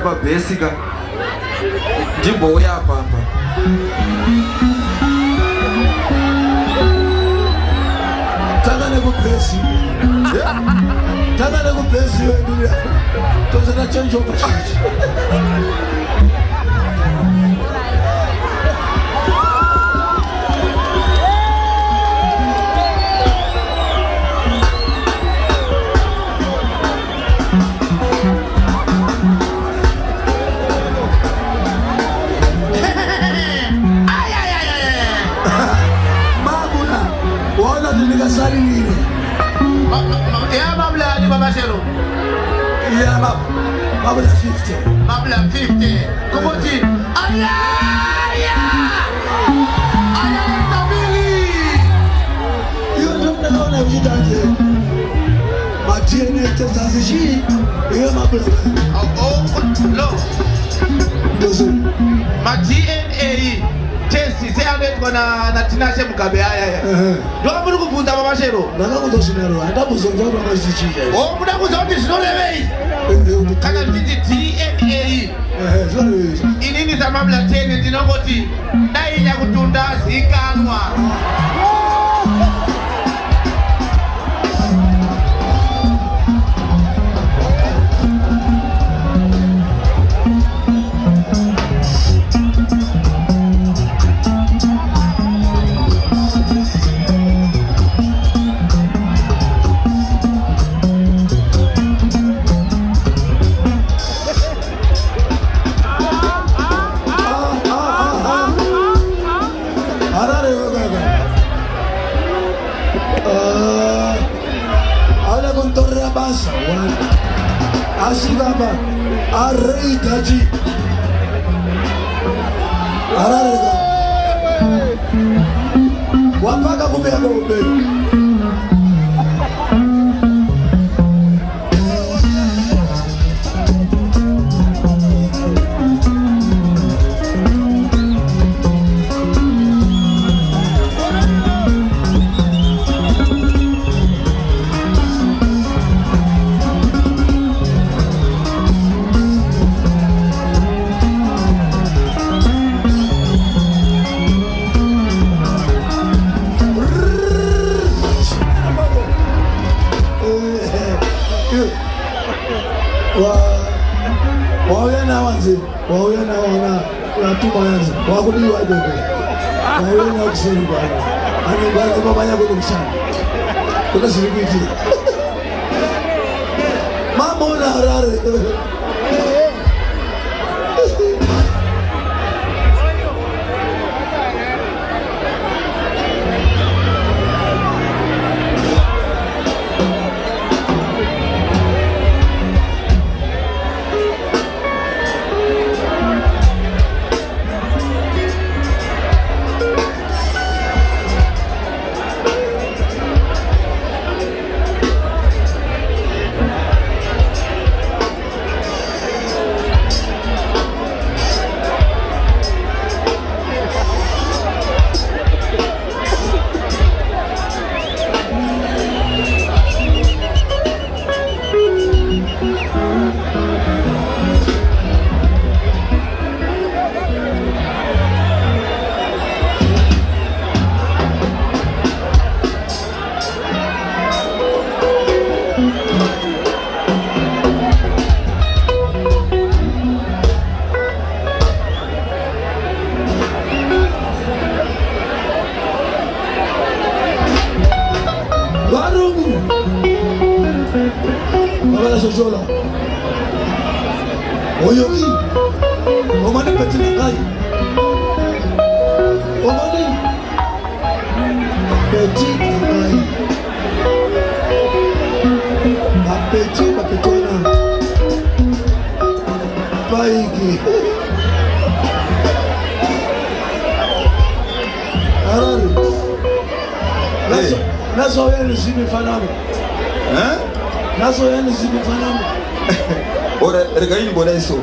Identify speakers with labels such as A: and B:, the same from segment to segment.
A: pa basic. Jimbo ya papa.
B: Tagane ku basic. Tagane ku basic ndio. Toza na change over change.
C: Ya mabla ni Baba Shero.
B: Ya mabla 50.
C: Mabla 50. Kumoti. Aya! Aya sabili.
B: Hiyo ndio tunaona vijana. Matiene tatazishi. Ya mabla.
C: Lo.
B: Dozo.
C: Ma DNA test se ane kona tinashe mukabe aya. Ndio muri kufunza Baba Shero.
B: Ndakakutoshinero andabuzonza kuti azichija.
C: Oh muda kuzoti zvinolevei. Kana kuti DNA.
B: Zvinolevei.
C: Inini za mabla 10 ndinongoti dai nyakutunda zikanwa.
B: Asigaba Arreitaji Ararega Wapaka kubea kubea Wawena wana unatuma yanza wakuliwa dogo wawena kusiri bwana anibaki baba yako kumshana kuna sirikiti mambo na harare Zola Oyoki Omani Petit Nakai Omani Petit Nakai Ma Petit Ma Petona Paiki Arari Naso yenu zibi fanamo Naso yenu zibi fanamo
A: Ora regaini bona isso.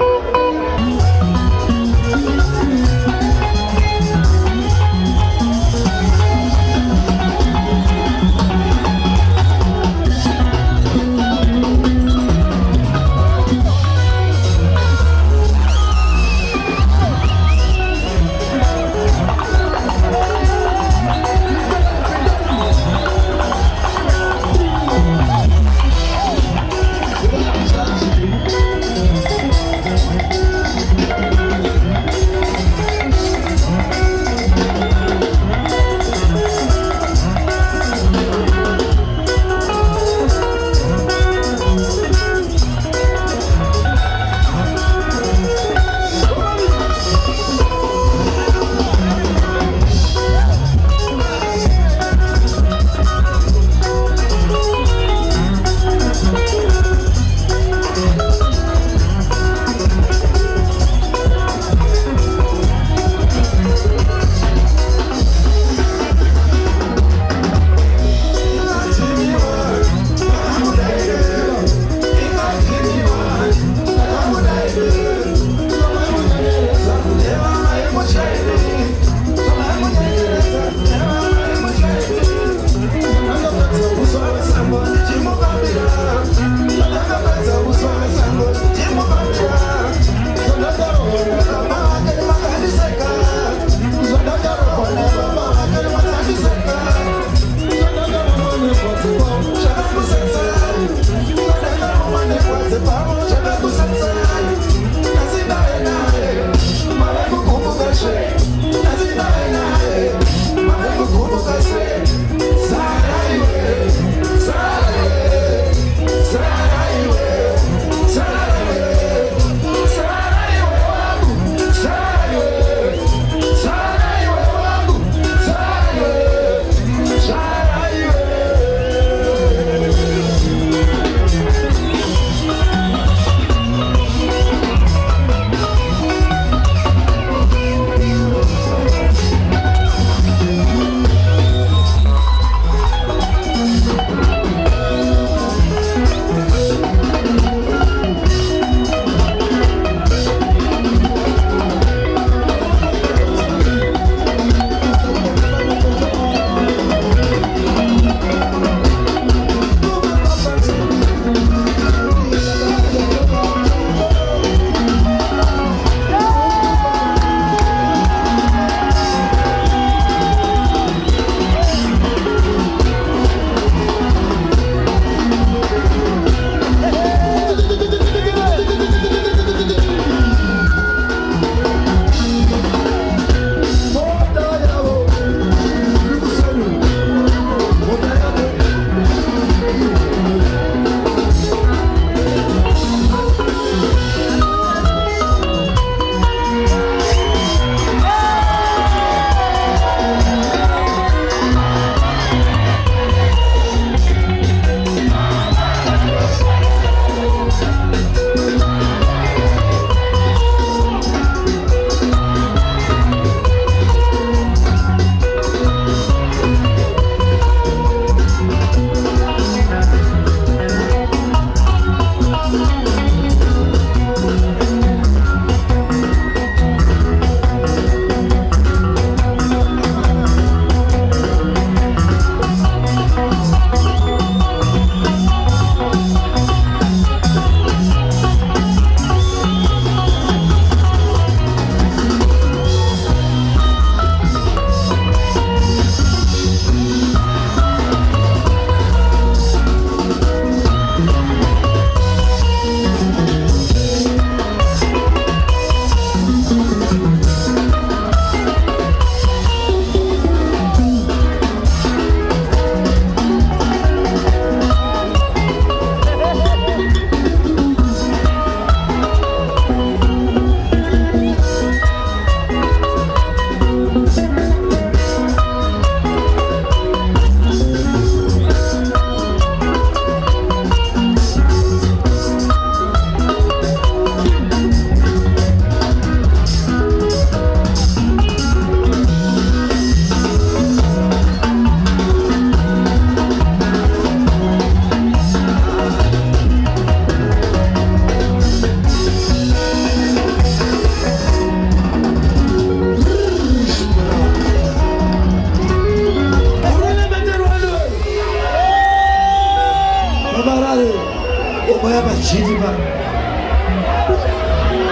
B: yapa chiti pa.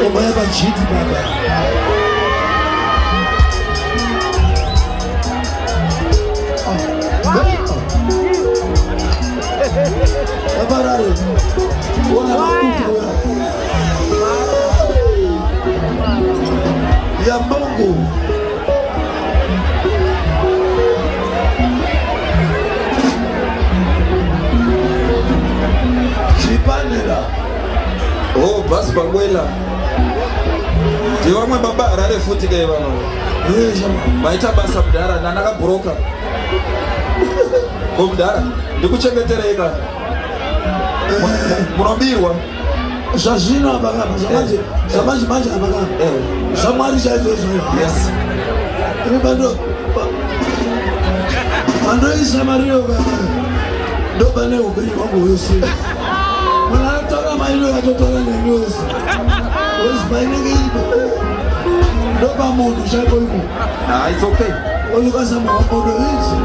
B: Oma yapa chiti baba. Abarare. Wana makutu ya Mungu. Chipanela.
A: Oh, basi bangwela. Ndiwamwe baba arare futi ke bana. Maita basa mdara na nakabroka. Ko mdara ndikuchengetereka. Munobirwa.
B: Zazina abagaba zamaji manje abagaba. Zamari chazo.
A: Yes.
B: Ando isamario baba. Ndo bane ubenyi wangu wese. Mwana toka mailo ya totola nenyosi. Wesi bainenge ibo. Ndo ba mundu chako ibo.
A: It's okay.
B: Olukasa mwakodo hizi.